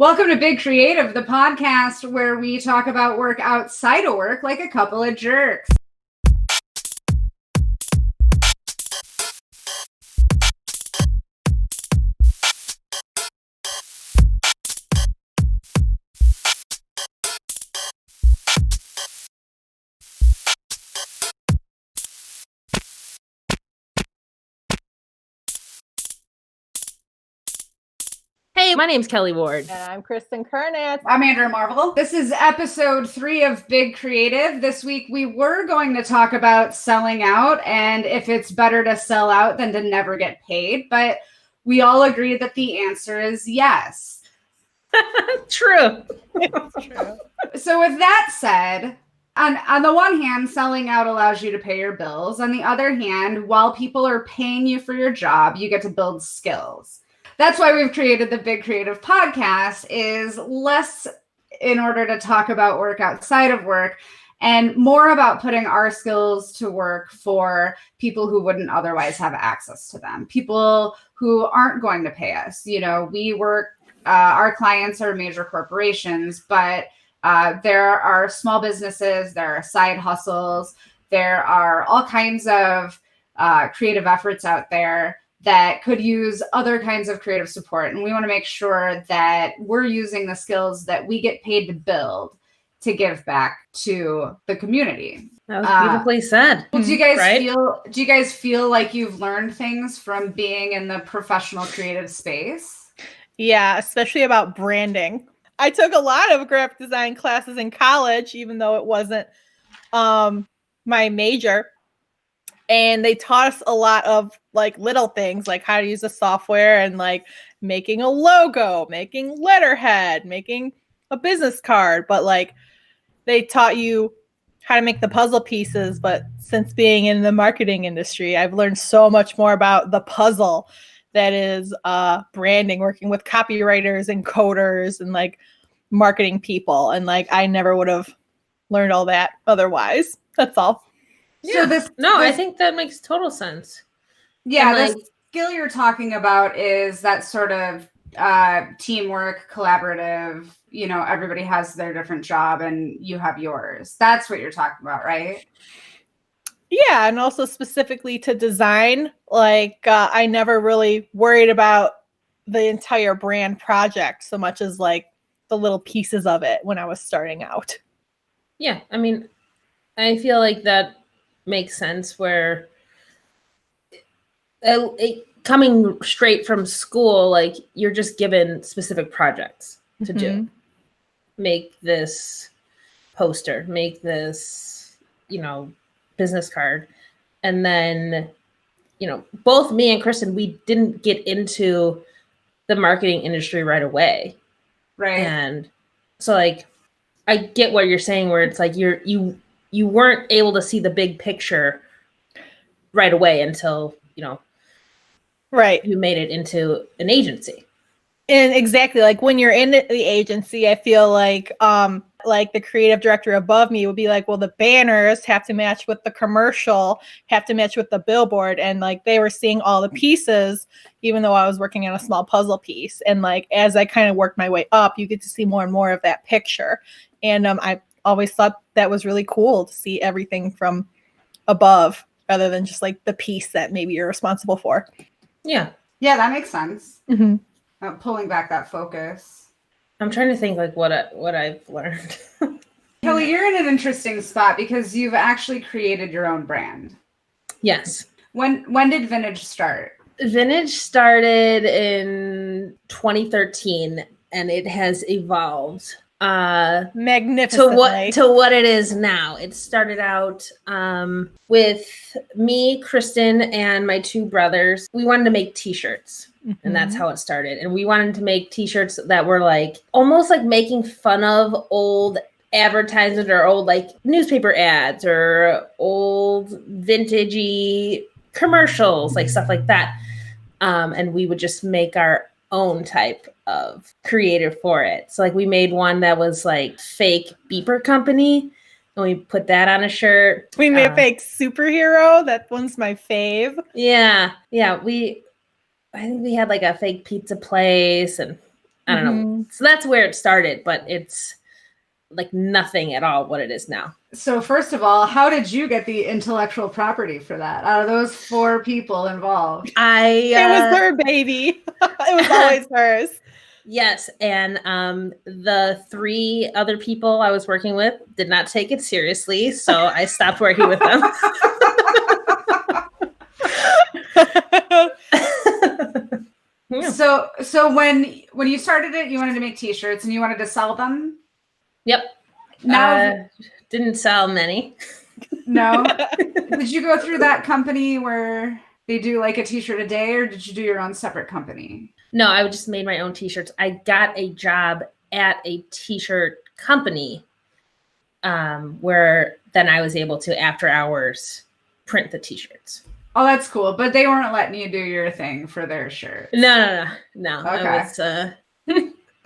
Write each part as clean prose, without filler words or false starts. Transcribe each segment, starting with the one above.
Welcome to Big Creative, the podcast where we talk about work outside of work like a couple of jerks. Hey, my name's Kelly Ward. And I'm Kristen Kernitz. I'm Andrea Marvel. This is episode 3 of Big Creative. This week we were going to talk about selling out and if it's better to sell out than to never get paid, but we all agree that the answer is yes. True. It's true. So with that said, on the one hand, selling out allows you to pay your bills. On the other hand, while people are paying you for your job, you get to build skills. That's why we've created the Big Creative podcast, is less in order to talk about work outside of work and more about putting our skills to work for people who wouldn't otherwise have access to them, people who aren't going to pay us. You know, we work, our clients are major corporations, but there are small businesses, there are side hustles, there are all kinds of creative efforts out there that could use other kinds of creative support. And we want to make sure that we're using the skills that we get paid to build to give back to the community. That was beautifully said. Well, do you guys feel like you've learned things from being in the professional creative space? Yeah, especially about branding. I took a lot of graphic design classes in college, even though it wasn't my major. And they taught us a lot of like little things, like how to use the software and like making a logo, making letterhead, making a business card. But like they taught you how to make the puzzle pieces. But since being in the marketing industry, I've learned so much more about the puzzle that is branding, working with copywriters and coders and like marketing people. And like I never would have learned all that otherwise. That's all. Yeah. I think that makes total sense. Yeah, And, the skill you're talking about is that sort of teamwork, collaborative, you know, everybody has their different job and you have yours. That's what you're talking about, right? Yeah, and also specifically to design, like I never really worried about the entire brand project so much as like the little pieces of it when I was starting out. Yeah, I mean, I feel like that makes sense where coming straight from school, like you're just given specific projects to do. Make this poster, make this, business card. And then, both me and Kristen, we didn't get into the marketing industry right away. Right. And so like, I get what you're saying where it's like you weren't able to see the big picture right away until, right, you made it into an agency. And exactly, like when you're in the agency, I feel like the creative director above me would be like, well, the banners have to match with the commercial, have to match with the billboard. And like they were seeing all the pieces, even though I was working on a small puzzle piece. And like as I kind of worked my way up, you get to see more and more of that picture. And I always thought that was really cool to see everything from above rather than just like the piece that maybe you're responsible for. Yeah. Yeah, that makes sense. Mm-hmm. Pulling back that focus. I'm trying to think like what I've learned. Kelly, you're in an interesting spot because you've actually created your own brand. Yes. When did Vintage start? Vintage started in 2013 and it has evolved magnificently to what it is now. It started out with me, Kristen, and my 2 brothers. We wanted to make t-shirts. And that's how it started. And we wanted to make t-shirts that were like almost like making fun of old advertisements or old like newspaper ads or old vintagey commercials, like stuff like that. And we would just make our own type of creative for it. So like we made one that was like fake beeper company. And we put that on a shirt. We made a fake superhero. That one's my fave. Yeah. Yeah. I think we had like a fake pizza place and I don't know. So that's where it started, but it's like nothing at all what it is now. So first of all, how did you get the intellectual property for that out of those 4 people involved? It was her baby. It was always hers. Yes, and the 3 other people I was working with did not take it seriously, so I stopped working with them. Yeah. So when you started it, you wanted to make t-shirts and you wanted to sell them? Yep. Now Didn't sell many. No. Did you go through that company where they do like a t-shirt a day, or did you do your own separate company? No, I just made my own t-shirts. I got a job at a t-shirt company where then I was able to, after hours, print the t-shirts. Oh, that's cool. But they weren't letting you do your thing for their shirt. No. Okay.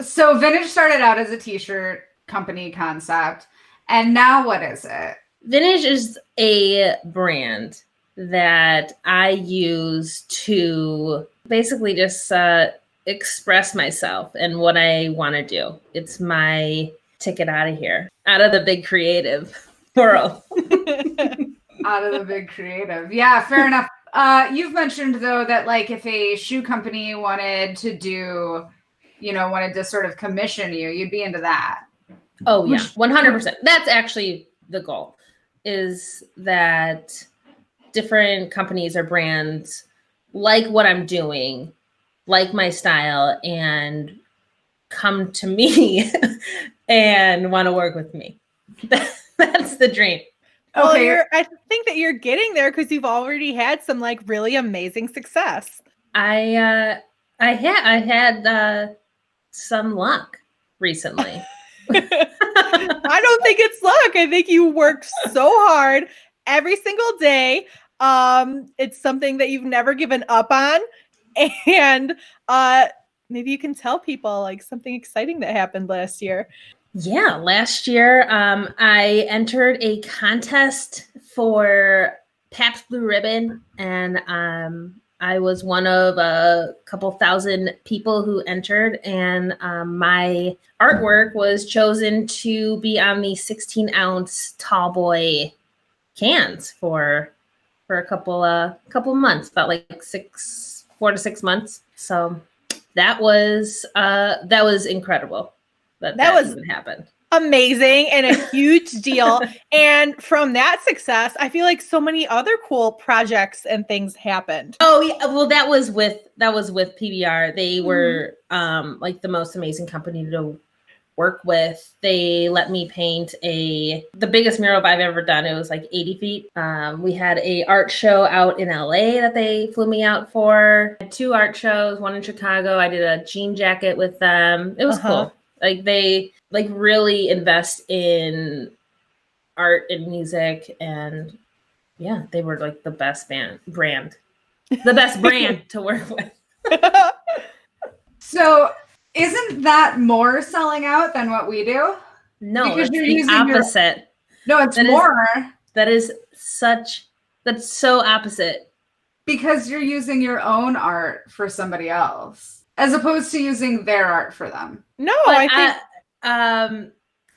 So Vintage started out as a t-shirt company concept. And now what is it? Vintage is a brand that I use to basically just express myself and what I want to do. It's my ticket out of here, out of the big creative world. Out of the big creative. Yeah, fair enough. You've mentioned, though, that like if a shoe company wanted to sort of commission you, you'd be into that. Oh, yeah, 100%. That's actually the goal, is that different companies or brands like what I'm doing, like my style, and come to me and want to work with me. That's the dream. Okay. Well, I think that you're getting there because you've already had some like really amazing success. I had some luck recently. I don't think it's luck. I think you work so hard every single day. It's something that you've never given up on. And maybe you can tell people like something exciting that happened last year. Yeah, last year I entered a contest for Pabst Blue Ribbon, and I was one of a couple thousand people who entered, and my artwork was chosen to be on the 16-ounce tall boy cans for a couple months, about like 4 to 6 months. So that was incredible. That was even happened. Amazing and a huge deal. And from that success, I feel like so many other cool projects and things happened. Oh yeah, well that was with PBR. They were like the most amazing company to work with. They let me paint the biggest mural I've ever done. It was like 80 feet. We had a art show out in LA that they flew me out for. I had 2 art shows, one in Chicago. I did a jean jacket with them. It was cool. Like they really invest in art and music, and yeah, they were like the best brand to work with. So isn't that more selling out than what we do? No, because it's you're the using opposite. That's more. That's so opposite. Because you're using your own art for somebody else, as opposed to using their art for them. No, But I think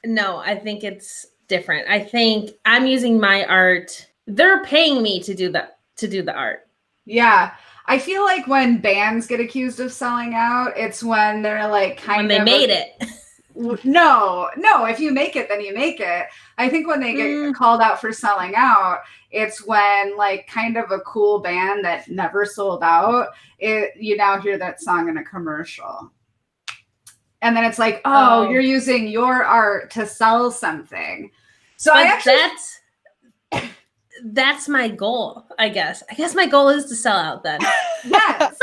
no, I think it's different. I think I'm using my art. They're paying me to do the art. Yeah. I feel like when bands get accused of selling out, it's when they're like when they made it. No, if you make it, then you make it. I think when they get called out for selling out, it's when like kind of a cool band that never sold out, you now hear that song in a commercial. And then it's like, oh, you're using your art to sell something. So that's my goal, I guess. I guess my goal is to sell out then. Yes.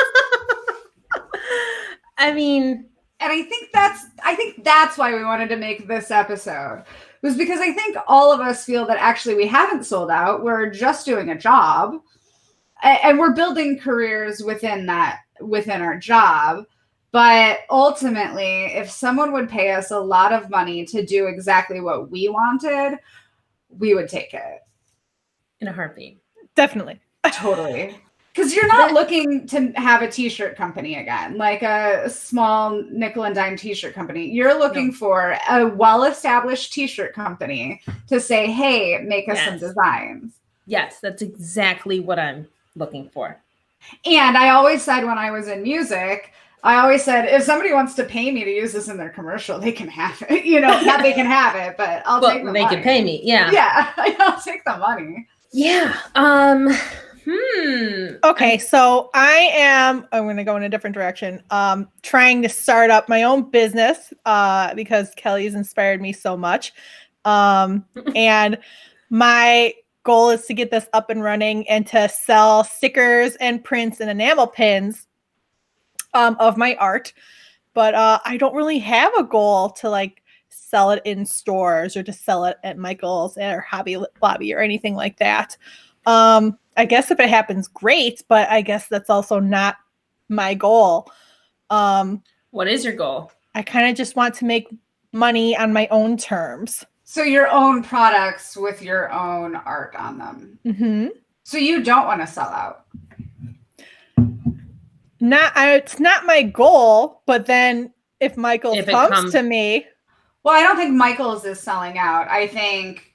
I mean, and I think that's why we wanted to make this episode. It was because I think all of us feel that actually we haven't sold out. We're just doing a job, and we're building careers within our job. But ultimately, if someone would pay us a lot of money to do exactly what we wanted, we would take it. In a heartbeat. Definitely. Totally. Because you're not looking to have a t-shirt company again, like a small nickel and dime t-shirt company. You're looking for a well-established t-shirt company to say, hey, make us some designs. Yes, that's exactly what I'm looking for. And I always said when I was in music, I always said, if somebody wants to pay me to use this in their commercial, they can have it. Not they can have it, but take the money. They can pay me. Yeah. Yeah, I'll take the money. Yeah. Okay, so I'm going to go in a different direction. Trying to start up my own business because Kelly's inspired me so much. And my goal is to get this up and running and to sell stickers and prints and enamel pins of my art. But I don't really have a goal to like sell it in stores or to sell it at Michael's or Hobby Lobby or anything like that. I guess if it happens, great, but I guess that's also not my goal. What is your goal? I kind of just want to make money on my own terms. So your own products with your own art on them. Mm-hmm. So you don't want to sell out. It's not my goal, but then if Michael's comes to me. Well, I don't think Michael's is selling out. I think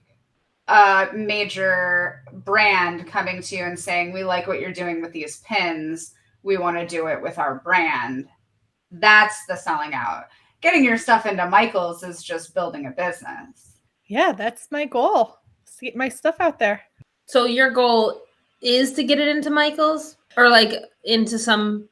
a major brand coming to you and saying, we like what you're doing with these pins. We want to do it with our brand. That's the selling out. Getting your stuff into Michael's is just building a business. Yeah, that's my goal. To get my stuff out there. So your goal is to get it into Michael's or like into some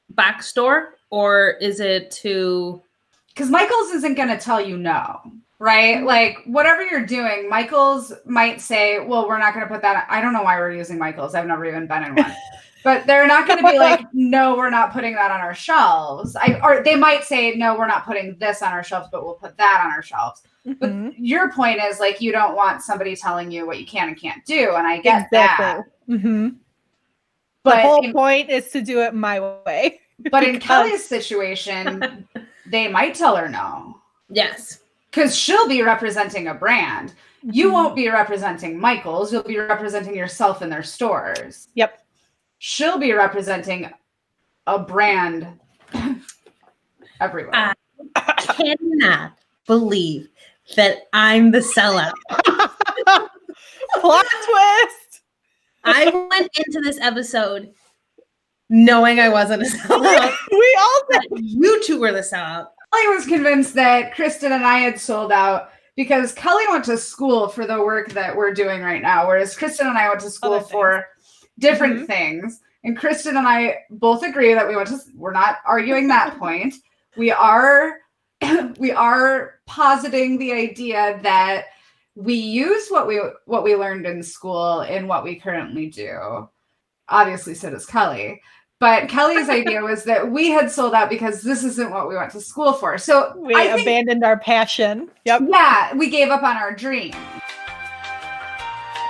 back store, or is it to... Because Michael's isn't going to tell you no, right? Like whatever you're doing, Michael's might say, well, we're not going to put that. I don't know why we're using Michael's. I've never even been in one. But they're not going to be like, no, we're not putting that on our shelves. Or they might say, no, we're not putting this on our shelves, but we'll put that on our shelves. Mm-hmm. But your point is like, you don't want somebody telling you what you can and can't do. And I get that. Mm-hmm. But the whole point is to do it my way. But in Kelly's situation, they might tell her no. Yes. Because she'll be representing a brand. Mm-hmm. You won't be representing Michael's. You'll be representing yourself in their stores. Yep. She'll be representing a brand everywhere. I cannot believe that I'm the sellout. Plot twist. I went into this episode knowing I wasn't a sellout. We all did. You two were the sellout. I was convinced that Kristen and I had sold out because Kelly went to school for the work that we're doing right now, whereas Kristen and I went to school for different things. And Kristen and I both agree that we're not arguing that point. We are positing the idea that we use what we learned in school in what we currently do. Obviously, so does Kelly. But Kelly's idea was that we had sold out because this isn't what we went to school for. So we abandoned our passion. Yep. Yeah, we gave up on our dream.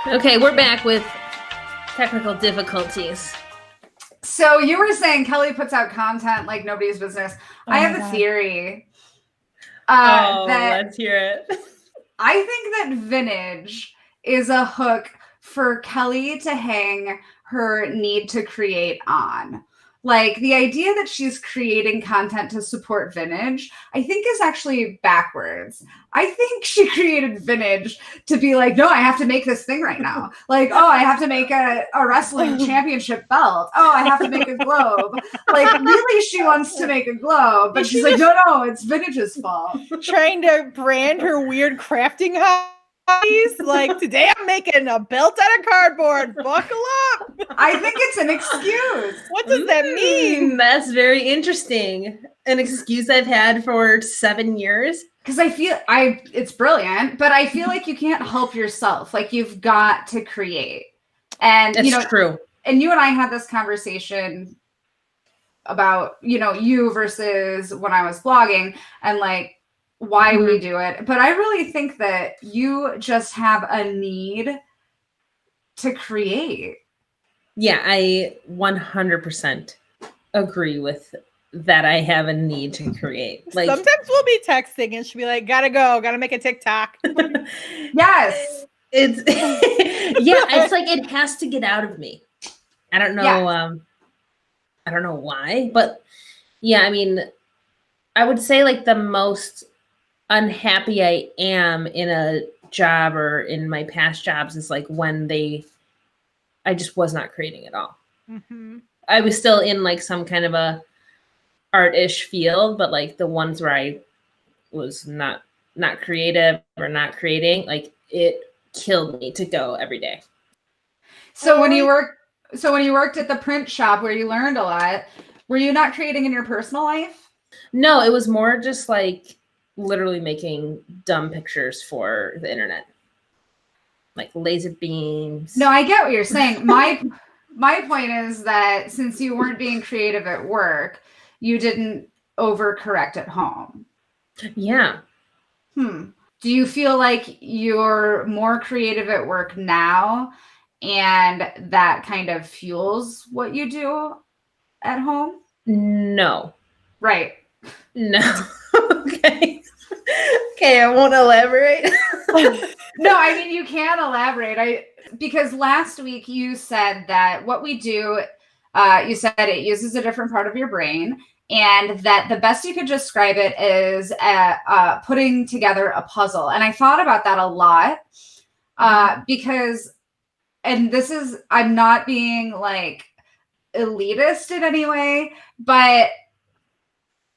Okay, we're back with technical difficulties. So you were saying Kelly puts out content like nobody's business. I have a theory. Let's hear it. I think that vintage is a hook for Kelly to hang her need to create on. Like the idea that she's creating content to support vintage, I think is actually backwards. I think she created vintage to be like, no, I have to make this thing right now. Like, oh, I have to make a wrestling championship belt. Oh, I have to make a globe. Like really she wants to make a globe, but she's like, no, it's vintage's fault. Trying to brand her weird crafting hobbies. Like today I'm making a belt out of cardboard. Buckle up. I think it's an excuse. What does that mean? That's very interesting. An excuse I've had for 7 years. Because I feel it's brilliant, but I feel like you can't help yourself. Like you've got to create. And that's true. And you and I had this conversation about, you versus when I was blogging and like why we do it. But I really think that you just have a need to create. Yeah, I 100% agree with that. I have a need to create. Like sometimes we'll be texting and she'll be like, gotta go, gotta make a TikTok. Yes. It's it's like it has to get out of me. I don't know. Yeah. I don't know why, but yeah, I mean, I would say like the most unhappy I am in a job or in my past jobs is like when I just was not creating at all. Mm-hmm. I was still in like some kind of a art-ish field, but like the ones where I was not creative or not creating, like it killed me to go every day. So when you worked at the print shop where you learned a lot, were you not creating in your personal life? No, it was more just like literally making dumb pictures for the internet. Like laser beams. No, I get what you're saying. My point is that since you weren't being creative at work, you didn't overcorrect at home. Yeah. Do you feel like you're more creative at work now and that kind of fuels what you do at home? No. Right. No. Okay. Okay, I won't elaborate. No, I mean, you can elaborate. Because last week you said that what we do, you said it uses a different part of your brain, and that the best you could describe it is putting together a puzzle. And I thought about that a lot because, and this is, I'm not being like elitist in any way, but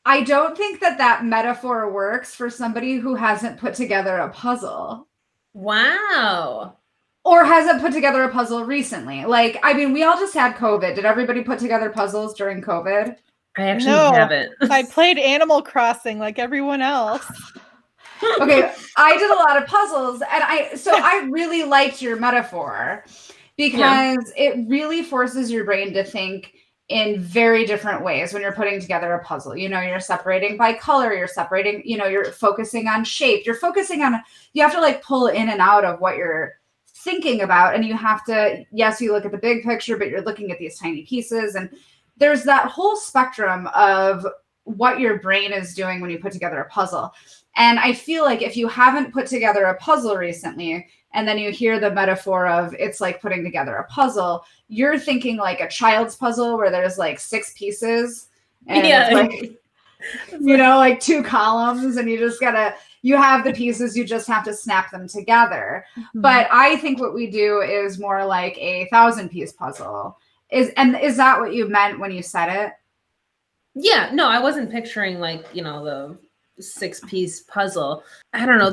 I don't think that metaphor works for somebody who hasn't put together a puzzle. Wow. Or hasn't put together a puzzle recently. Like, I mean, we all just had COVID. Did everybody put together puzzles during COVID? I actually haven't. I played Animal Crossing like everyone else. Okay, I did a lot of puzzles, and I really liked your metaphor because it really forces your brain to think in very different ways when you're putting together a puzzle. You know, you're separating by color, you're separating, you know, you're focusing on shape, you're focusing on, you have to like pull in and out of what you're thinking about, and you have to, yes, you look at the big picture, but you're looking at these tiny pieces, and there's that whole spectrum of what your brain is doing when you put together a puzzle. And I feel like if you haven't put together a puzzle recently, and then you hear the metaphor of it's like putting together a puzzle, you're thinking like a child's puzzle where there's like 6 pieces and it's like, you know, like 2 columns, and you have the pieces, you just have to snap them together. Mm-hmm. But I think what we do is more like a 1,000-piece puzzle. Is that what you meant when you said it? Yeah, no, I wasn't picturing like, you know, the 6-piece puzzle. I don't know.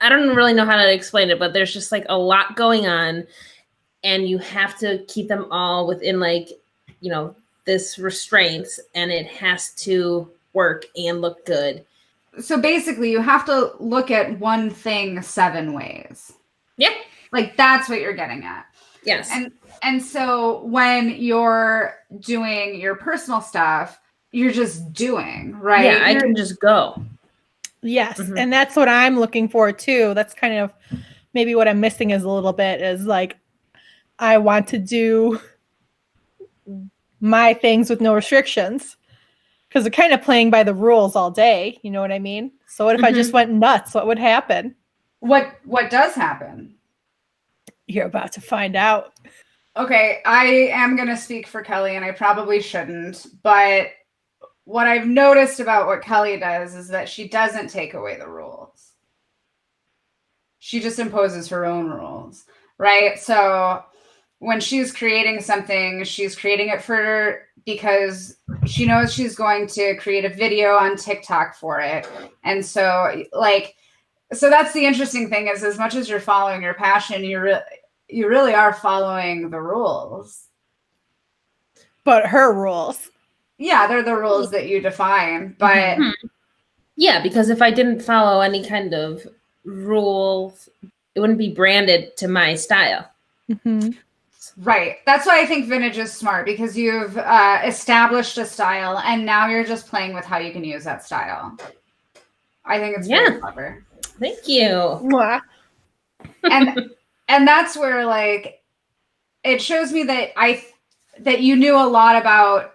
I don't really know how to explain it, but there's just like a lot going on, and you have to keep them all within like, you know, this restraints, and it has to work and look good. So basically you have to look at one thing 7 ways. Yeah. Like that's what you're getting at. Yes. And so when you're doing your personal stuff, you're just doing, right? Yeah, I can just go. Yes. Mm-hmm. And that's what I'm looking for too. That's kind of maybe what I'm missing is a little bit is like, I want to do my things with no restrictions because they're kind of playing by the rules all day. You know what I mean? So what if I just went nuts? What would happen? What does happen? You're about to find out. Okay, I am going to speak for Kelly, and I probably shouldn't, but what I've noticed about what Kelly does is that she doesn't take away the rules. She just imposes her own rules, right? So when she's creating something, she's creating it because she knows she's going to create a video on TikTok for it. And so that's the interesting thing is as much as you're following your passion, you really are following the rules. But her rules. Yeah, they're the rules that you define. But yeah, because if I didn't follow any kind of rules, it wouldn't be branded to my style. Mm-hmm. Right. That's why I think vintage is smart, because you've established a style and now you're just playing with how you can use that style. I think it's very clever. Thank you. And that's where like it shows me that that you knew a lot about,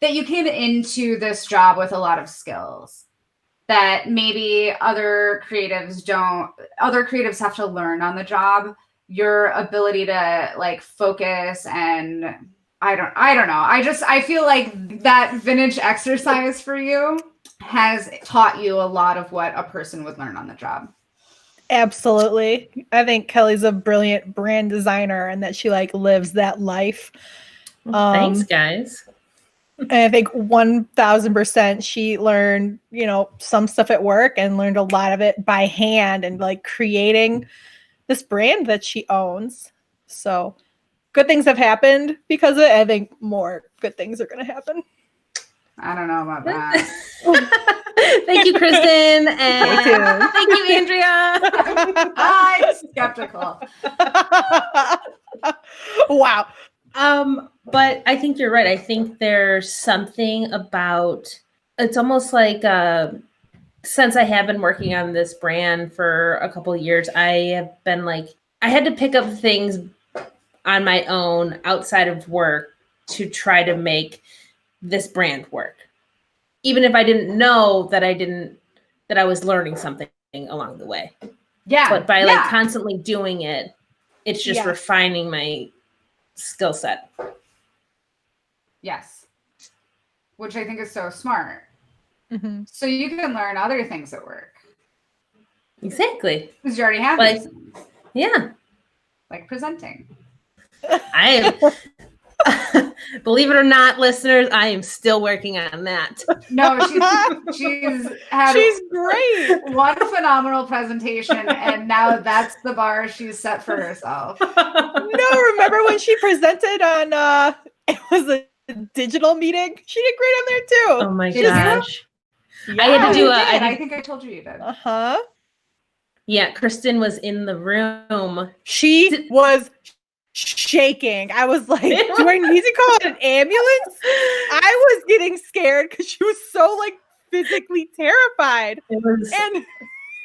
that you came into this job with a lot of skills that maybe other creatives have to learn on the job, your ability to like focus and I don't know. I feel like that vintage exercise for you has taught you a lot of what a person would learn on the job. Absolutely. I think Kelly's a brilliant brand designer and that she like lives that life. Thanks, guys. And I think 1000% she learned, you know, some stuff at work and learned a lot of it by hand and like creating this brand that she owns. So good things have happened because of it. I think more good things are going to happen. I don't know about that. Thank you, Kristen. And thank you, Andrea. I'm skeptical. Wow. But I think you're right. I think there's something about, it's almost like since I have been working on this brand for a couple of years, I have been like, I had to pick up things on my own outside of work to try to make this brand work. Even if I didn't know that I was learning something along the way. Yeah. But by like constantly doing it, it's just Yeah. refining my skill set. Yes. Which I think is so smart. Mm-hmm. So you can learn other things at work. Exactly. Because you already have Like- these things, Yeah. like presenting. Believe it or not, listeners, I am still working on that. No, she's had She's great. one phenomenal presentation, and now that's the bar she's set for herself. No, remember when she presented on it was a digital meeting? She did great on there too. Oh my Did you? gosh. Yeah. I had to do You a- did. I did- I think I told you did. Uh-huh. Yeah, Kristen was in the room. She was shaking. I was like, do I need to call an ambulance? I was getting scared because she was so like physically terrified. It was And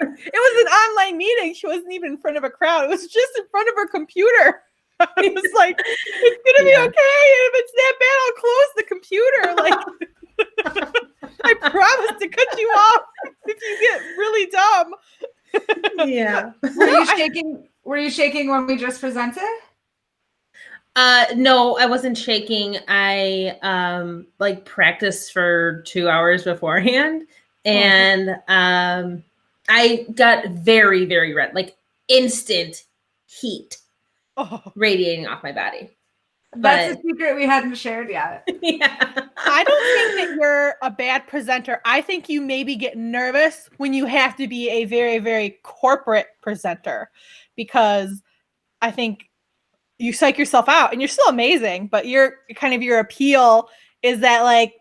it was an online meeting. She wasn't even in front of a crowd. It was just in front of her computer. I was like, it's gonna be Yeah. okay. And if it's that bad, I'll close the computer. Like I promise to cut you off if you get really dumb. yeah. Were you shaking when we just presented? No, I wasn't shaking. I like practiced for 2 hours beforehand, and I got very, very red, like instant heat Oh. radiating off my body. That's But a secret we hadn't shared yet. yeah. I don't think that you're a bad presenter. I think you maybe get nervous when you have to be a very, very corporate presenter because I think you psych yourself out and you're still amazing, but your appeal is that like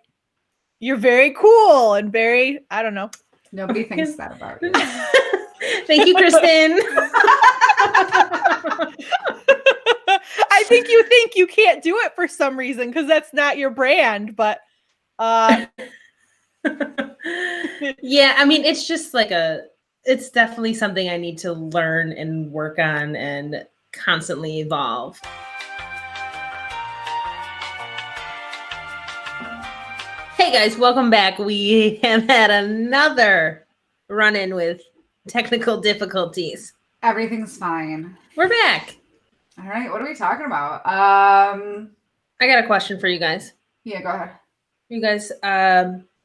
you're very cool and very, I don't know. Nobody thinks that about you. Thank you, Kristen. I think you think you can't do it for some reason because that's not your brand, but Yeah, I mean, it's just like it's definitely something I need to learn and work on and constantly evolve. Hey guys, welcome back. We have had another run-in with technical difficulties. Everything's fine. We're back. All right, what are we talking about? I got a question for you guys. Yeah, go ahead. You guys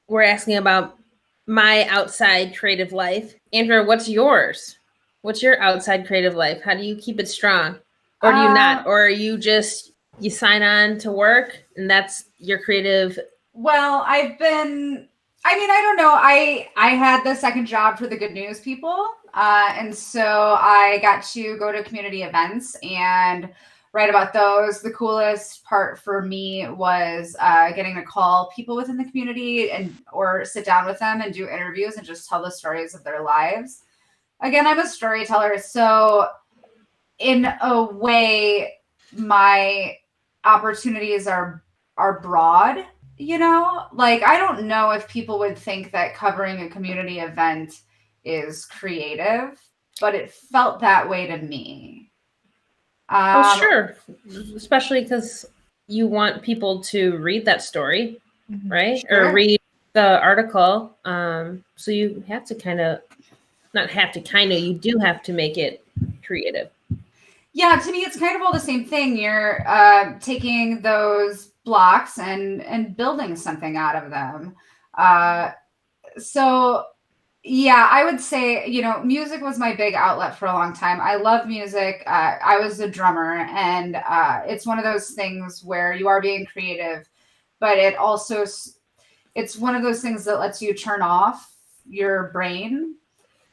were asking about my outside creative life. Andrea, what's yours? What's your outside creative life? How do you keep it strong? Or do you not? Or are you just, you sign on to work and that's your creative? Well, I don't know. I had the second job for the Good News people. And so I got to go to community events and write about those. The coolest part for me was getting to call people within the community or sit down with them and do interviews and just tell the stories of their lives. Again, I'm a storyteller. So in a way, my opportunities are broad. You know, like, I don't know if people would think that covering a community event is creative, but it felt that way to me. Oh, sure. Especially because you want people to read that story, right? Sure. Or read the article. So you have to you do have to make it creative. Yeah, to me, it's kind of all the same thing. You're taking those blocks and building something out of them. So yeah, I would say, music was my big outlet for a long time. I love music. I was a drummer, and it's one of those things where you are being creative, but it's one of those things that lets you turn off your brain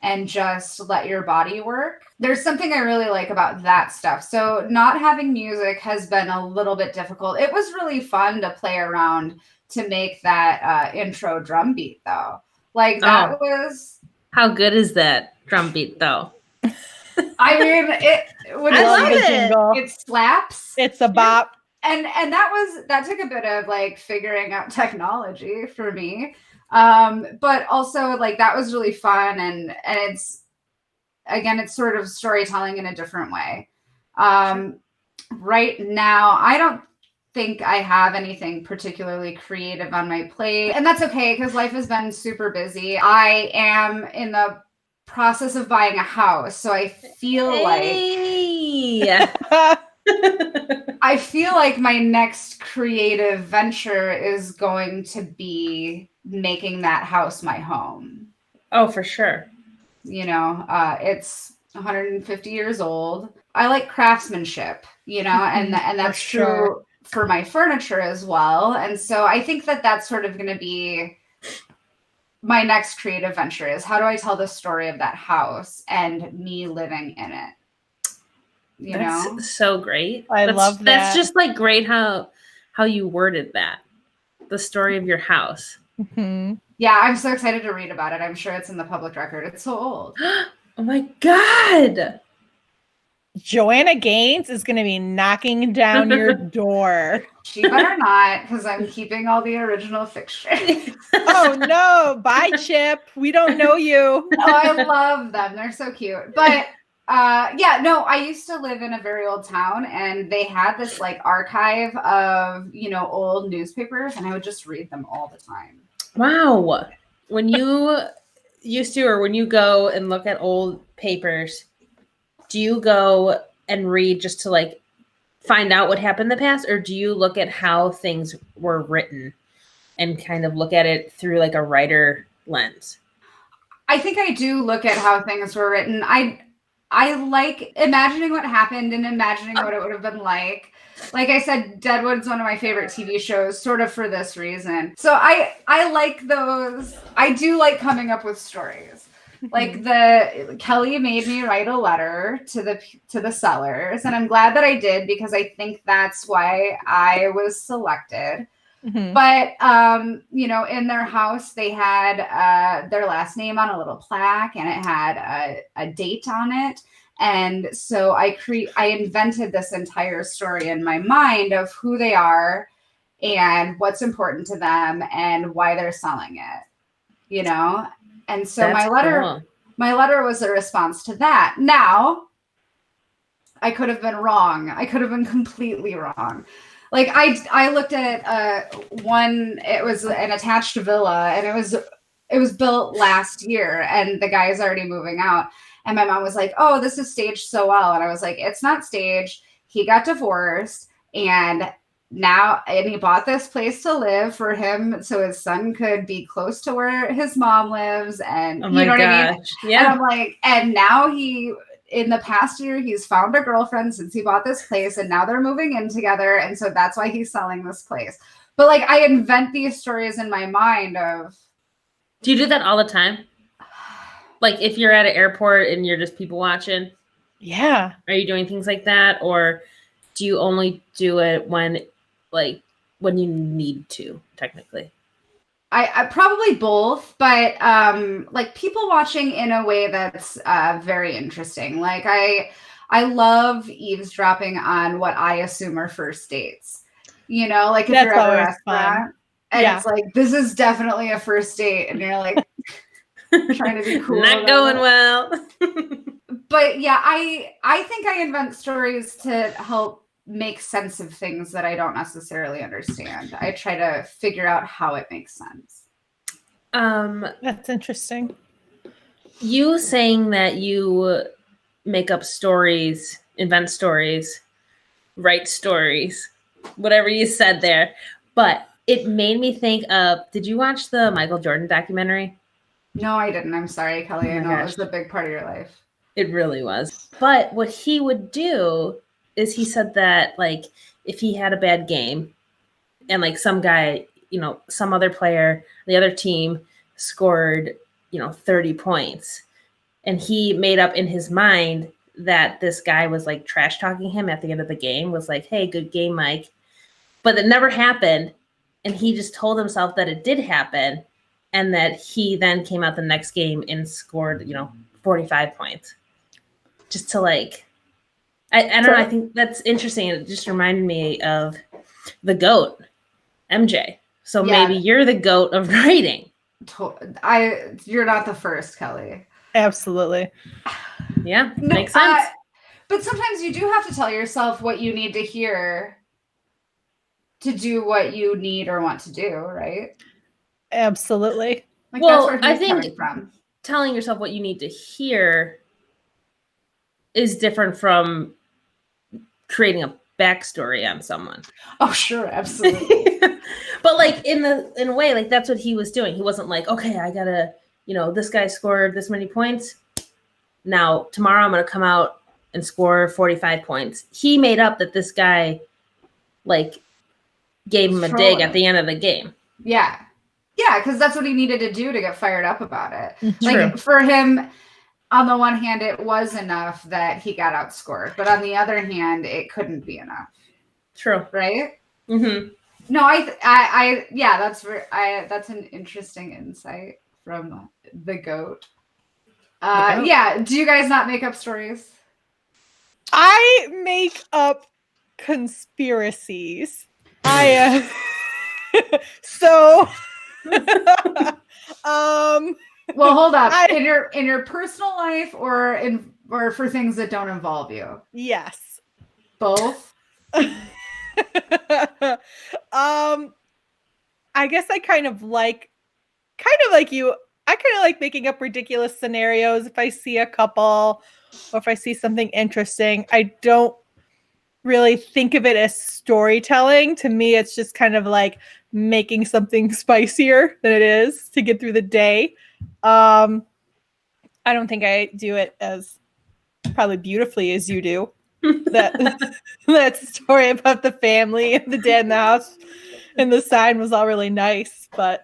and just let your body work. There's something I really like about that stuff. So not having music has been a little bit difficult. It was really fun to play around to make that intro drum beat, though. Like that was. How good is that drum beat, though? I mean, I love it. Jingle. It slaps. It's a bop. And that took a bit of like figuring out technology for me. But also like that was really fun, and it's sort of storytelling in a different way. Right now, I don't think I have anything particularly creative on my plate, and that's okay because life has been super busy. I am in the process of buying a house, so I feel I feel like my next creative venture is going to be making that house my home. Oh, for sure. It's 150 years old. I like craftsmanship, and that's true for my furniture as well. And so I think that that's sort of going to be my next creative venture, is how do I tell the story of that house and me living in it? That's so great. I love that. That's just like great how you worded that. The story of your house. Mm-hmm. Yeah, I'm so excited to read about it. I'm sure it's in the public record. It's so old. Oh my God. Joanna Gaines is going to be knocking down your door. She better not, because I'm keeping all the original fiction. Oh no, bye Chip. We don't know you. Oh, I love them. They're so cute. But I used to live in a very old town, and they had this like archive of, old newspapers, and I would just read them all the time. Wow. When you used to, or when you go and look at old papers, do you go and read just to like find out what happened in the past, or do you look at how things were written and kind of look at it through like a writer lens? I think I do look at how things were written. I like imagining what happened and imagining what it would have been like. Like I said, Deadwood's one of my favorite TV shows, sort of for this reason. So I like those. I do like coming up with stories. Like Kelly made me write a letter to the sellers, and I'm glad that I did, because I think that's why I was selected. Mm-hmm. But in their house, they had their last name on a little plaque, and it had a date on it. And so I invented this entire story in my mind of who they are and what's important to them and why they're selling it. And so That's cool. My letter was a response to that. Now, I could have been wrong. I could have been completely wrong. Like I looked at one. It was an attached villa, and it was built last year, and the guy is already moving out. And my mom was like, "Oh, this is staged so well," and I was like, "It's not staged. He got divorced, and he bought this place to live for him, so his son could be close to where his mom lives." And oh my you know what I mean? Yeah. And I'm like, and now in the past year, he's found a girlfriend since he bought this place, and now they're moving in together. And so that's why he's selling this place. But like, I invent these stories in my mind of. Do you do that all the time? Like if you're at an airport and you're just people watching? Yeah. Are you doing things like that? Or do you only do it when you need to, technically? I probably both, but like people watching in a way that's very interesting. Like I love eavesdropping on what I assume are first dates. Like if That's you're at a always restaurant fun. and Yeah. it's like, this is definitely a first date, and you're like trying to be cool. Not going well. But yeah, I think I invent stories to help make sense of things that I don't necessarily understand. I try to figure out how it makes sense. That's interesting. You saying that you make up stories invent stories, write stories, whatever you said there. But it made me think of, did you watch the Michael Jordan documentary? No, I didn't. I'm sorry, Kelly. Oh I my know it gosh. was a big part of your life. It really was. But what he would do is he said that, like, if he had a bad game and, like, some guy, some other player, the other team scored, 30 points, and he made up in his mind that this guy was, like, trash talking him at the end of the game, was like, hey, good game, Mike. But it never happened. And he just told himself that it did happen, and that he then came out the next game and scored, 45 points. Just to, like, I don't know. I think that's interesting. It just reminded me of the GOAT, MJ. So Yeah. maybe you're the GOAT of writing. You're not the first, Kelly. Absolutely. Yeah, makes sense. But sometimes you do have to tell yourself what you need to hear to do what you need or want to do, right? Absolutely. Like, Well, that's where I he's think coming from. telling yourself what you need to hear is different from creating a backstory on someone. Oh, sure, absolutely. But, like, in a way, like, that's what he was doing. He wasn't like, okay, I gotta, this guy scored this many points. Now tomorrow I'm gonna come out and score 45 points. He made up that this guy, like, gave him a dig at the end of the game. Yeah. Yeah, because that's what he needed to do to get fired up about it. True. Like, for him, on the one hand, it was enough that he got outscored, but on the other hand, it couldn't be enough. True. Right? Mm-hmm. No, yeah, that's an interesting insight from the GOAT. Yeah, do you guys not make up stories? I make up conspiracies. I so Well, hold up. In your personal life or for things that don't involve you? Yes. Both? I guess I kind of like you. I kind of like making up ridiculous scenarios if I see a couple or if I see something interesting. I don't really think of it as storytelling. To me, it's just kind of like making something spicier than it is to get through the day. I don't think I do it as probably beautifully as you do. That story about the family and the dad in the house and the sign was all really nice, but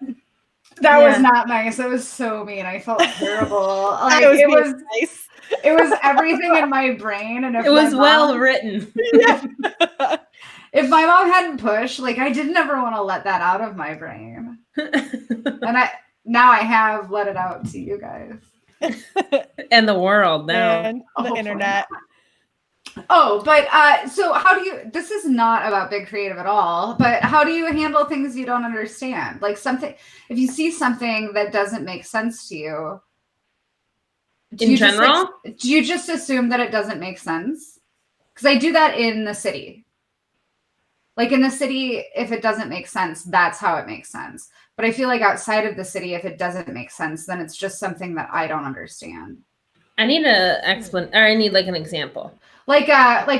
that was not nice. It was so mean. I felt terrible. Like, it was nice. It was everything in my brain, and it was well written. Yeah. If my mom hadn't pushed, like, I didn't ever want to let that out of my brain, and now I have let it out to you guys and the world now and the internet. Oh, but so how do you? This is not about Big Creative at all. But how do you handle things you don't understand? Like, something, if you see something that doesn't make sense to you. In general? Do you just assume that it doesn't make sense? Because I do that in the city. Like, in the city, if it doesn't make sense, that's how it makes sense. But I feel like outside of the city, if it doesn't make sense, then it's just something that I don't understand. I need I need like an example. Like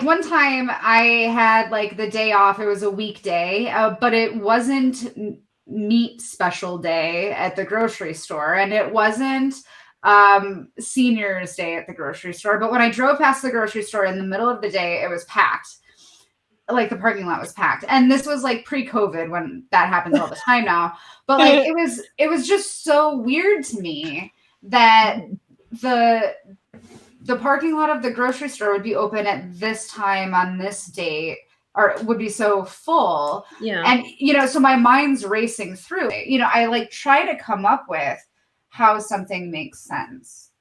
one time I had like the day off. It was a weekday, but it wasn't meat special day at the grocery store, and it wasn't seniors day at the grocery store. But when I drove past the grocery store in the middle of the day, it was packed. Like, the parking lot was packed. And this was like pre-COVID, when that happens all the time now. But like, it was just so weird to me that the parking lot of the grocery store would be open at this time on this date, or would be so full. Yeah. And, so my mind's racing through it. I like try to come up with how something makes sense.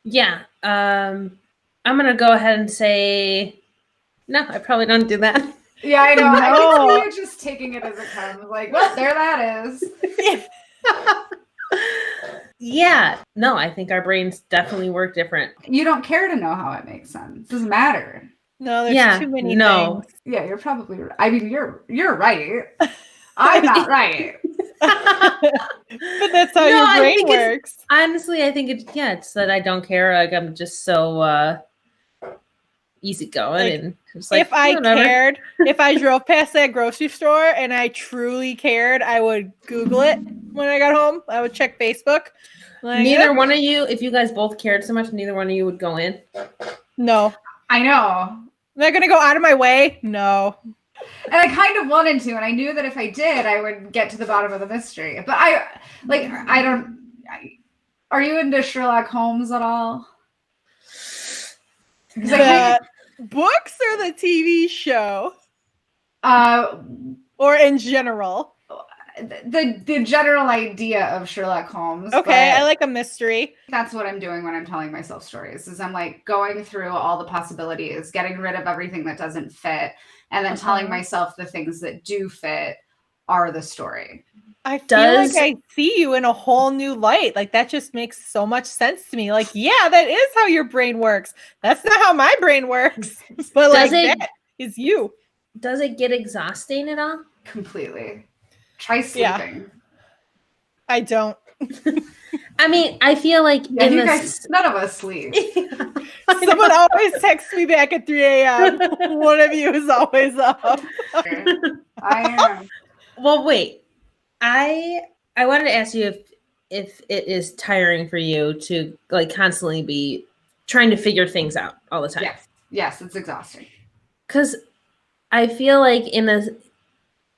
Yeah. I'm going to go ahead and say, no, I probably don't do that. Yeah, I know. I can see you just taking it as it comes. Like, well, there that is. Yeah. No, I think our brains definitely work different. You don't care to know how it makes sense. Doesn't matter. No, there's too many things. Yeah, you're probably right. I mean, you're right. I'm not right. But that's how your brain works. Honestly, I think it's that I don't care. Like, I'm just so easygoing, Like, and it's like, if I whatever. cared, if I drove past that grocery store and I truly cared, I would Google it when I got home. I would check Facebook. Like, Neither yep, one of you, if you guys both cared so much, neither one of you would go in. no. I know. Am I going to go out of my way? No. And I kind of wanted to, and I knew that if I did, I would get to the bottom of the mystery. But are you into Sherlock Holmes at all? 'Cause The books or the TV show? Or in general? the general idea of Sherlock Holmes. Okay, but I like a mystery. that's what I'm doing when I'm telling myself stories, is I'm like going through all the possibilities, getting rid of everything that doesn't fit, and then telling myself the things that do fit are the story. I feel like I see you in a whole new light. Like, that just makes so much sense to me. Like, yeah, that is how your brain works. That's not how my brain works. But like, that is you. Does it get exhausting at all? Completely. Try sleeping. I don't. I mean, I feel like none of us sleep. Someone always texts me back at 3 a.m. One of you is always up. I am. Well, wait. I wanted to ask you if it is tiring for you to like constantly be trying to figure things out all the time. Yes, it's exhausting. Because I feel like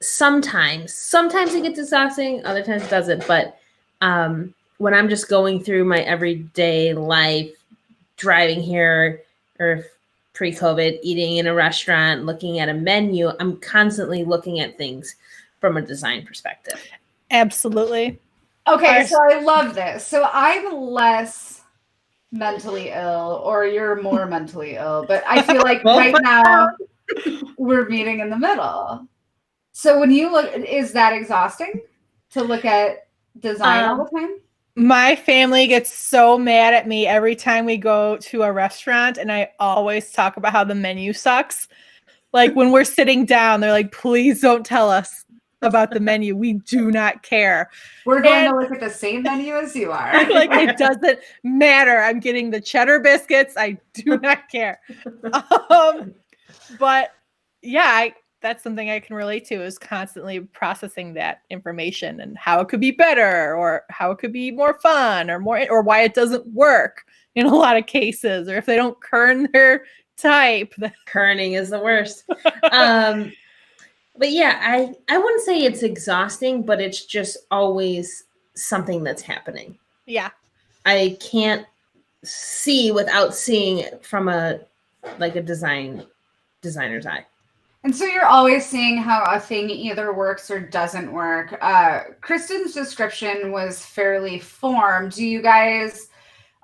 sometimes it gets exhausting, other times it doesn't. But when I'm just going through my everyday life, driving here or pre-COVID, eating in a restaurant, looking at a menu, I'm constantly looking at things from a design perspective. Absolutely. Okay, so I love this. So I'm less mentally ill, or you're more mentally ill, but I feel like right now we're meeting in the middle. So when you look, is that exhausting to look at design all the time? My family gets so mad at me every time we go to a restaurant, and I always talk about how the menu sucks. Like, when we're sitting down, they're like, please don't tell us about the menu. We do not care. We're going to look at the same menu as you are. Like, it doesn't matter. I'm getting the cheddar biscuits. I do not care. But yeah, that's something I can relate to, is constantly processing that information and how it could be better, or how it could be more fun, or why it doesn't work in a lot of cases, or if they don't kern their type. Kerning is the worst. But yeah, I wouldn't say it's exhausting, but it's just always something that's happening. Yeah. I can't see without seeing it from a designer's eye. And so you're always seeing how a thing either works or doesn't work. Kristen's description was fairly formed. Do you guys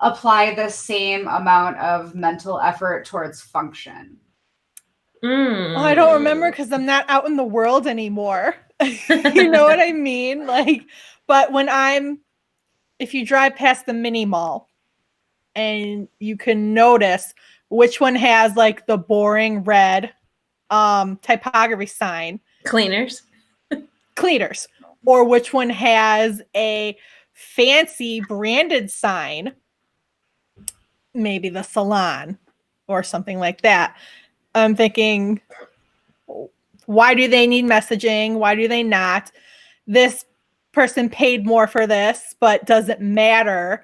apply the same amount of mental effort towards function? Well, I don't remember because I'm not out in the world anymore. You know what I mean? Like, but if you drive past the mini mall and you can notice which one has like the boring red typography sign, Cleaners, or which one has a fancy branded sign, maybe the Salon or something like that. I'm thinking, why do they need messaging? Why do they not? This person paid more for this, but doesn't matter.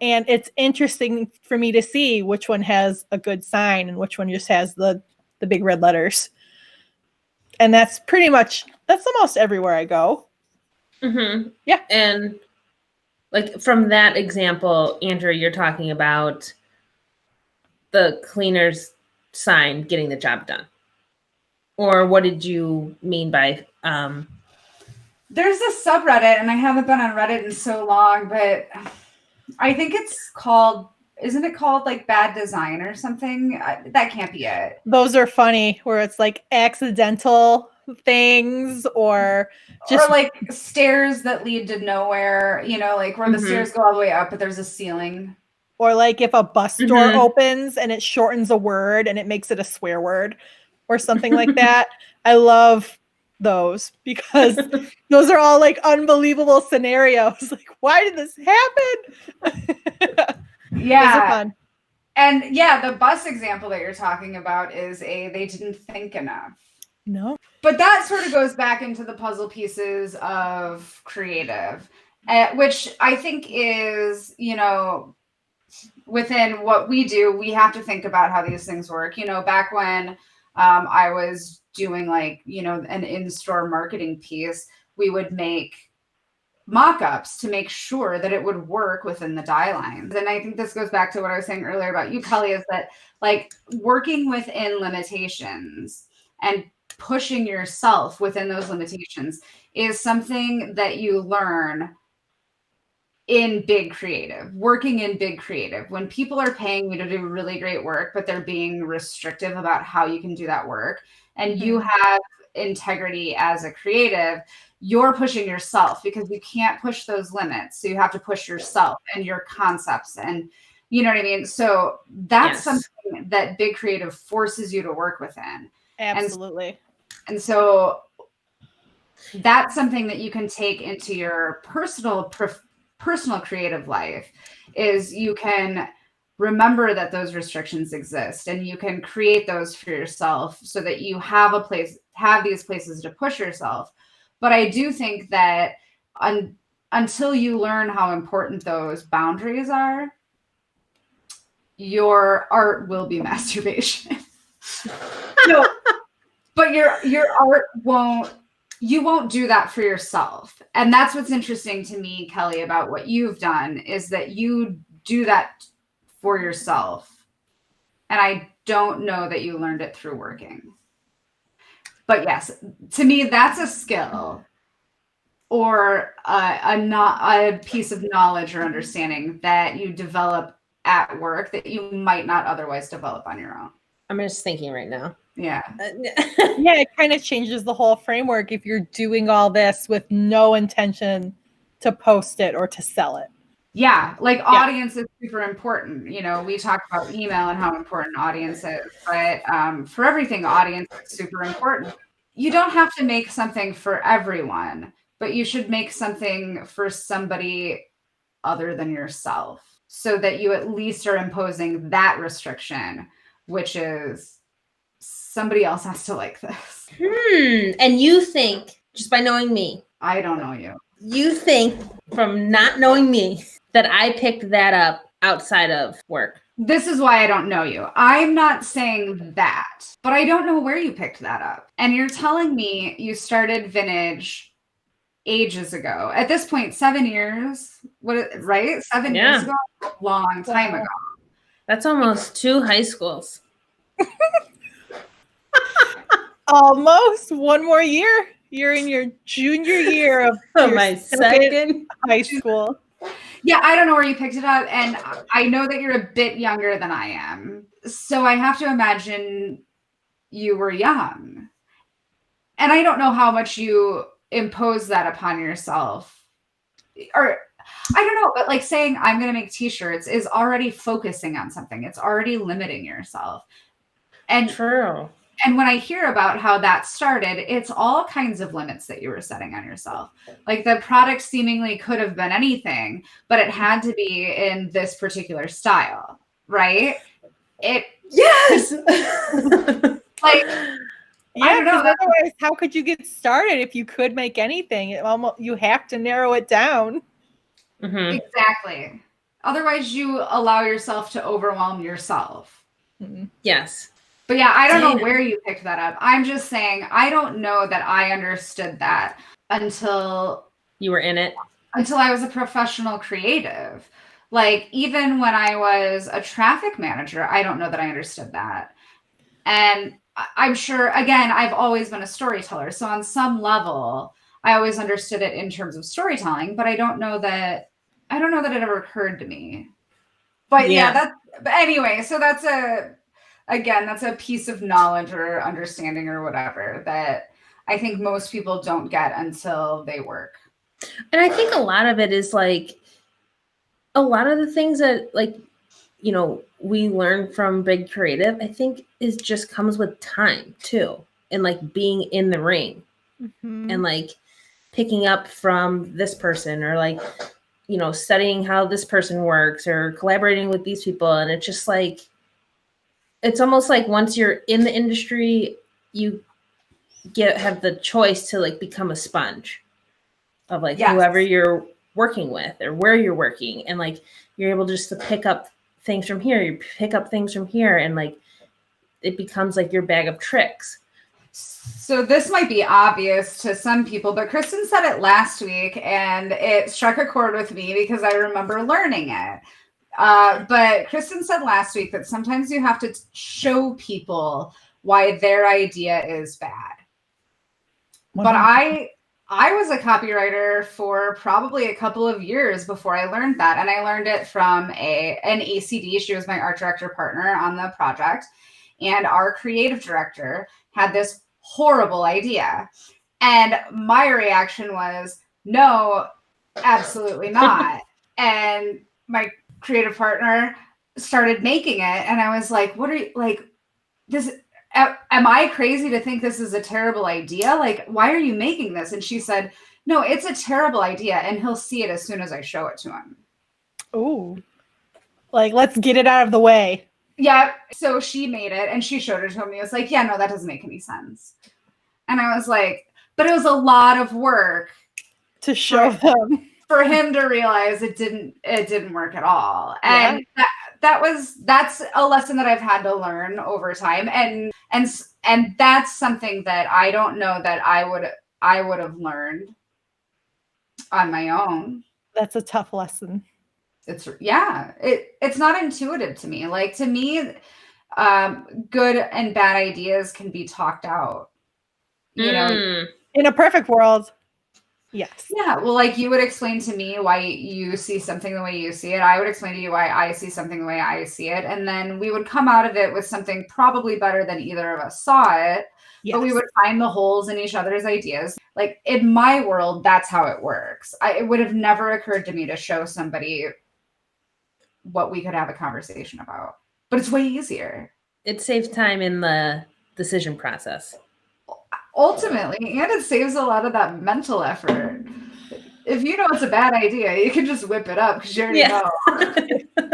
And it's interesting for me to see which one has a good sign and which one just has the big red letters. And that's almost everywhere I go. Mm-hmm. Yeah. And like from that example, Andrew, you're talking about the cleaner's sign getting the job done. Or what did you mean by There's a subreddit, and I haven't been on Reddit in so long, but I think it's called, isn't it called like bad design or something? That can't be it. Those are funny, where it's like accidental things, or like stairs that lead to nowhere, like where the stairs go all the way up, but there's a ceiling. Or like if a bus door opens and it shortens a word and it makes it a swear word or something like that. I love those because those are all like unbelievable scenarios. Like, why did this happen? Yeah. Those are fun. And yeah, the bus example that you're talking about is they didn't think enough. No. But that sort of goes back into the puzzle pieces of creative, which I think is, within what we do, we have to think about how these things work. Back when I was doing an in-store marketing piece, we would make mock-ups to make sure that it would work within the die lines. And I think this goes back to what I was saying earlier about you, Kelly, is that working within limitations and pushing yourself within those limitations is something that you learn in big creative, working in big creative. When people are paying you to do really great work, but they're being restrictive about how you can do that work, and you have integrity as a creative, you're pushing yourself because you can't push those limits. So you have to push yourself and your concepts, and you know what I mean? So that's something that big creative forces you to work within. Absolutely. And so that's something that you can take into your personal creative life, is you can remember that those restrictions exist, and you can create those for yourself so that you have these places to push yourself. But I do think that until you learn how important those boundaries are, your art will be masturbation. No, but your art you won't do that for yourself. And that's what's interesting to me, Kelly, about what you've done, is that you do that for yourself. And I don't know that you learned it through working. But yes, to me, that's a skill or a piece of knowledge or understanding that you develop at work that you might not otherwise develop on your own. I'm just thinking right now. Yeah. Yeah, it kind of changes the whole framework if you're doing all this with no intention to post it or to sell it. Yeah, audience is super important. We talk about email and how important audience is, but for everything, audience is super important. You don't have to make something for everyone, but you should make something for somebody other than yourself, so that you at least are imposing that restriction, which is somebody else has to like this. And you think, just by knowing me, I don't know you. You think from not knowing me that I picked that up outside of work. This is why I don't know you. I'm not saying that, but I don't know where you picked that up. And you're telling me you started Vintage ages ago. At this point, 7 years, right? 7 years ago? Long time ago. That's almost 2 high schools. Almost. One more year. You're in your junior year of my second high school. Yeah, I don't know where you picked it up, and I know that you're a bit younger than I am. So I have to imagine you were young. And I don't know how much you impose that upon yourself. Or I don't know, but saying I'm going to make t-shirts is already focusing on something. It's already limiting yourself. And true. And when I hear about how that started, it's all kinds of limits that you were setting on yourself. The product seemingly could have been anything, but it had to be in this particular style, right? Yes. I don't know. Otherwise, how could you get started if you could make anything? You have to narrow it down. Mm-hmm. Exactly. Otherwise, you allow yourself to overwhelm yourself. Mm-hmm. Yes. But yeah, I don't know where you picked that up. I'm just saying, I don't know that I understood that until you were in it. Until I was a professional creative. Even when I was a traffic manager, I don't know that I understood that. And I'm sure, again, I've always been a storyteller. So on some level, I always understood it in terms of storytelling, but I don't know that it ever occurred to me. But but anyway, so that's a piece of knowledge or understanding or whatever that I think most people don't get until they work. And I think a lot of it is a lot of the things that we learn from big creative, I think just comes with time too. And being in the ring and picking up from this person or studying how this person works or collaborating with these people. And it's just like, it's almost like once you're in the industry, you have the choice to like become a sponge of like whoever you're working with or where you're working. And like, you're able just to pick up things from here, you pick up things from here. And like, it becomes like your bag of tricks. So this might be obvious to some people, but Kristen said it last week and it struck a chord with me because I remember learning it. But Kristen said last week that sometimes you have to show people why their idea is bad. 100%. But I was a copywriter for probably a couple of years before I learned that. And I learned it from an ACD. She was my art director partner on the project. And our creative director had this horrible idea. And my reaction was, no, absolutely not. And my creative partner started making it. And I was like, what are you like this? Am I crazy to think this is a terrible idea? Like, why are you making this? And she said, no, it's a terrible idea. And he'll see it as soon as I show it to him. Ooh, like, let's get it out of the way. Yeah. So she made it and she showed it to me. It was like, yeah, no, that doesn't make any sense. And I was like, but it was a lot of work to show them for him to realize it didn't work at all. And that's a lesson that I've had to learn over time. And that's something that I don't know that I would have learned on my own. That's a tough lesson. It's not intuitive to me. Like, to me, good and bad ideas can be talked out. You know, in a perfect world. Yes. Yeah. Well, like, you would explain to me why you see something the way you see it. I would explain to you why I see something the way I see it. And then we would come out of it with something probably better than either of us saw it. Yes. But we would find the holes in each other's ideas. Like, in my world, that's how it works. It would have never occurred to me to show somebody what we could have a conversation about. But it's way easier. It saves time in the decision process. Ultimately, and it saves a lot of that mental effort. If you know it's a bad idea, you can just whip it up because you already know.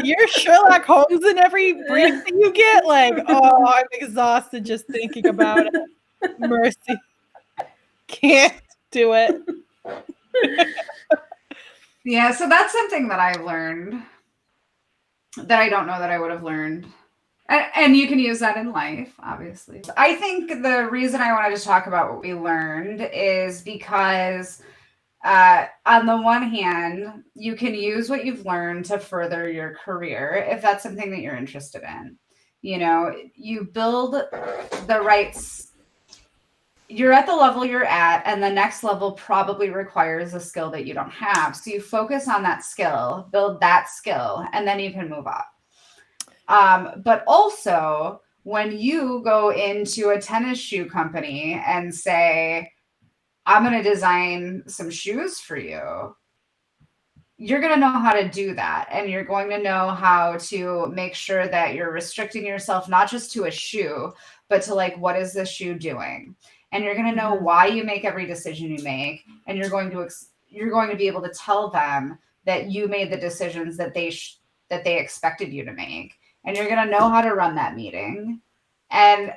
You're Sherlock Holmes in every briefing you get. Like, oh, I'm exhausted just thinking about it. Mercy. Can't do it. Yeah, so that's something that I've learned that I don't know that I would have learned. And you can use that in life, obviously. I think the reason I wanted to talk about what we learned is because on the one hand, you can use what you've learned to further your career if that's something that you're interested in. You know, you build the rights. You're at the level you're at, and the next level probably requires a skill that you don't have. So you focus on that skill, build that skill, and then you can move up. But also, when you go into a tennis shoe company and say, I'm going to design some shoes for you, you're going to know how to do that. And you're going to know how to make sure that you're restricting yourself, not just to a shoe, but to like, what is this shoe doing? And you're going to know why you make every decision you make. And you're going to be able to tell them that you made the decisions that they expected you to make. And you're going to know how to run that meeting. And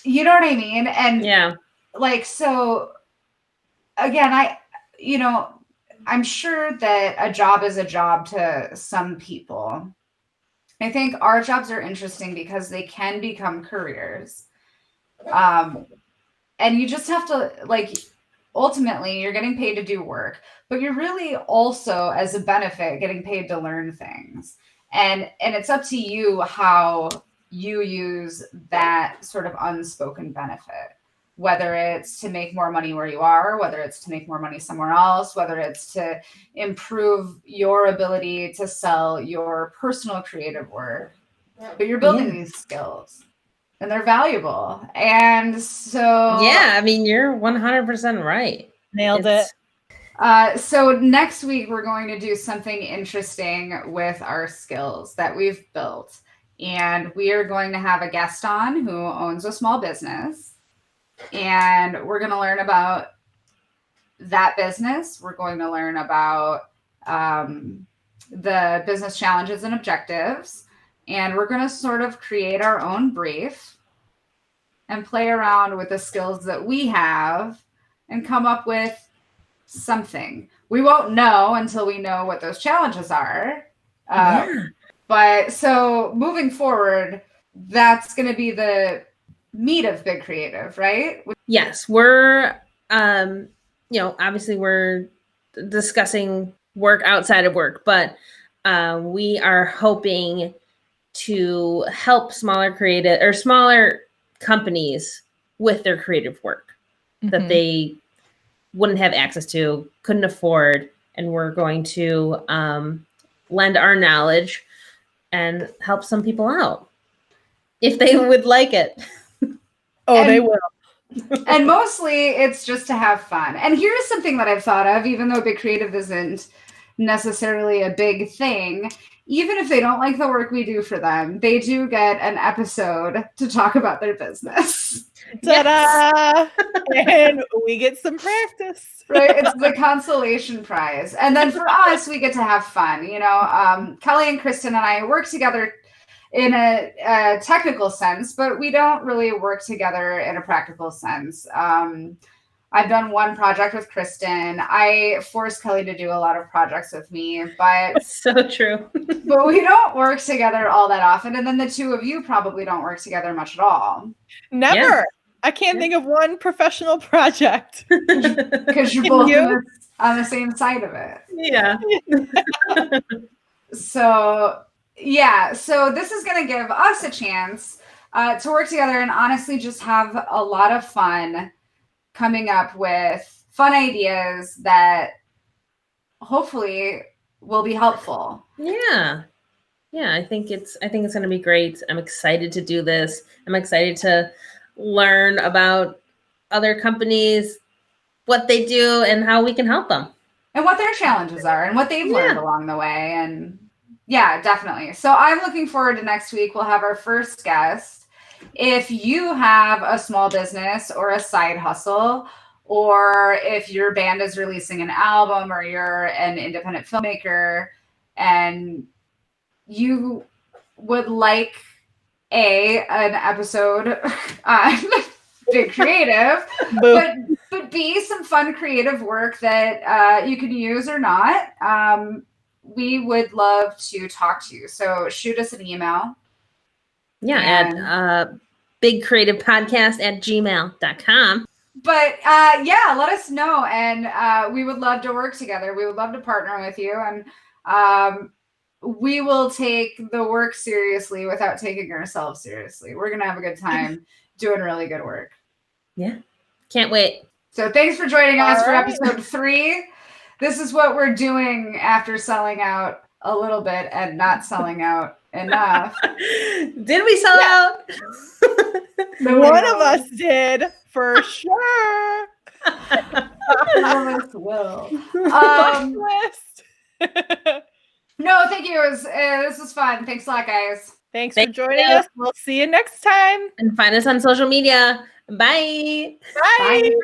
you know what I mean? And yeah, like, so again, I'm sure that a job is a job to some people. I think our jobs are interesting because they can become careers. And you just have to, like, ultimately you're getting paid to do work, but you're really also, as a benefit, getting paid to learn things. And it's up to you how you use that sort of unspoken benefit, whether it's to make more money where you are, whether it's to make more money somewhere else, whether it's to improve your ability to sell your personal creative work. But you're building these skills and they're valuable. And so... yeah, I mean, you're 100% right. Nailed it. So next week, we're going to do something interesting with our skills that we've built. And we are going to have a guest on who owns a small business. And we're going to learn about that business. We're going to learn about the business challenges and objectives. And we're going to sort of create our own brief and play around with the skills that we have and come up with something. We won't know until we know what those challenges are. But so moving forward, that's going to be the meat of Big Creative, right? Yes, we're, obviously we're discussing work outside of work, but we are hoping to help smaller companies with their creative work that they wouldn't have access to, couldn't afford, and we're going to lend our knowledge and help some people out if they would like it. They will. And mostly it's just to have fun. And here's something that I've thought of, even though Big Creative isn't necessarily a big thing. Even if they don't like the work we do for them, they do get an episode to talk about their business. Ta-da! And we get some practice. Right? It's the consolation prize. And then for us, we get to have fun. Kelly and Kristen and I work together in a technical sense, but we don't really work together in a practical sense. I've done one project with Kristen. I forced Kelly to do a lot of projects with me, but so true. But we don't work together all that often. And then the two of you probably don't work together much at all. Never. Yeah. I can't think of one professional project. Because you're both on the same side of it. Yeah. So this is going to give us a chance to work together and honestly just have a lot of fun coming up with fun ideas that hopefully will be helpful. Yeah. I think it's going to be great. I'm excited to do this. I'm excited to learn about other companies, what they do and how we can help them. And what their challenges are and what they've learned along the way. And yeah, definitely. So I'm looking forward to next week. We'll have our first guest. If you have a small business or a side hustle, or if your band is releasing an album or you're an independent filmmaker and you would like an episode on Big Creative, but B, some fun creative work that you can use or not, we would love to talk to you. So shoot us an email. At bigcreativepodcast@gmail.com. But let us know. And we would love to work together. We would love to partner with you. And we will take the work seriously without taking ourselves seriously. We're going to have a good time doing really good work. Yeah. Can't wait. So thanks for joining us for episode 3. This is what we're doing after selling out a little bit and not selling out enough. Did we sell out? One of us did, for sure. One of us will. No, thank you. This was fun. Thanks a lot, guys. Thanks for joining us. We'll see you next time. And find us on social media. Bye. Bye.